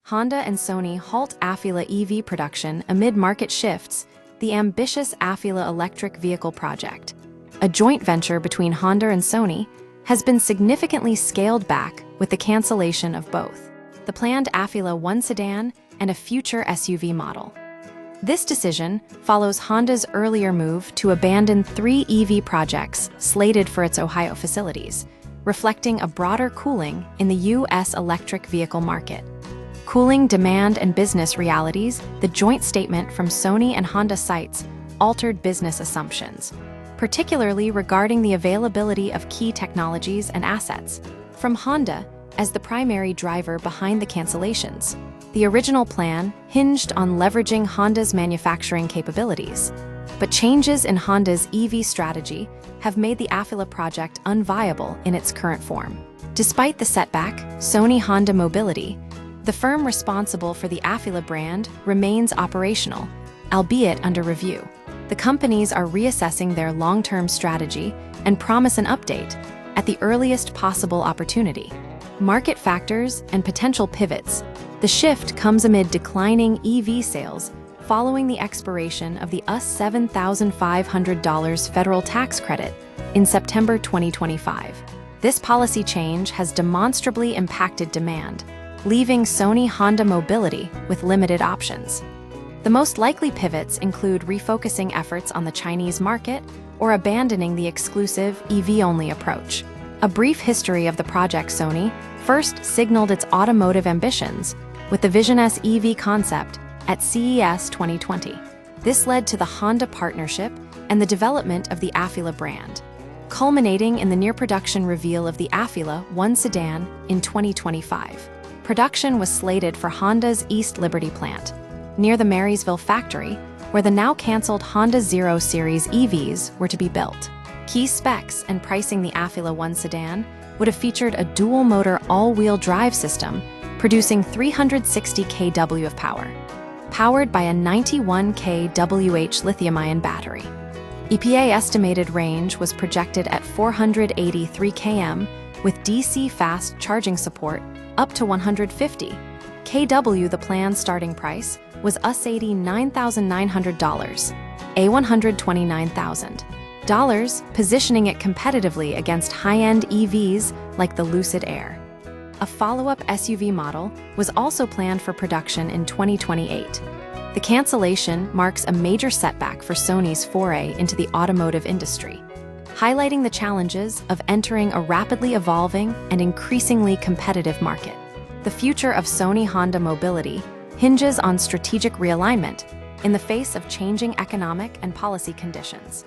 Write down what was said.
Honda and Sony halt Afeela EV production amid market shifts. The ambitious Afeela electric vehicle project, a joint venture between Honda and Sony, has been significantly scaled back with the cancellation of both the planned Afeela 1 sedan and a future SUV model. This decision follows Honda's earlier move to abandon 3 EV projects slated for its Ohio facilities, reflecting a broader cooling in the U.S. electric vehicle market. Cooling demand and business realities, the joint statement from Sony and Honda cites altered business assumptions, particularly regarding the availability of key technologies and assets. From Honda, as the primary driver behind the cancellations, the original plan hinged on leveraging Honda's manufacturing capabilities. But changes in Honda's EV strategy have made the Afeela project unviable in its current form. Despite the setback, Sony Honda Mobility, the firm responsible for the Afeela brand, remains operational, albeit under review. The companies are reassessing their long-term strategy and promise an update at the earliest possible opportunity. Market factors and potential pivots. The shift comes amid declining EV sales following the expiration of the US $7,500 federal tax credit in September 2025. This policy change has demonstrably impacted demand, leaving Sony Honda Mobility with limited options. The most likely pivots include refocusing efforts on the Chinese market or abandoning the exclusive EV-only approach. A brief history of the project. Sony first signaled its automotive ambitions with the Vision S EV concept at CES 2020. This led to the Honda partnership and the development of the Afeela brand, culminating in the near-production reveal of the Afeela 1 sedan in 2025. Production was slated for Honda's East Liberty plant, near the Marysville factory, where the now-canceled Honda Zero Series EVs were to be built. Key specs and pricing. The Afeela 1 sedan would have featured a dual-motor all-wheel drive system, producing 360 kW of power, powered by a 91 kWh lithium-ion battery. EPA estimated range was projected at 483 km, with DC fast charging support up to 150 kW. The planned starting price was $89,900, $129,000, positioning it competitively against high-end EVs like the Lucid Air. A follow-up SUV model was also planned for production in 2028. The cancellation marks a major setback for Sony's foray into the automotive industry, highlighting the challenges of entering a rapidly evolving and increasingly competitive market. The future of Sony Honda Mobility hinges on strategic realignment in the face of changing economic and policy conditions.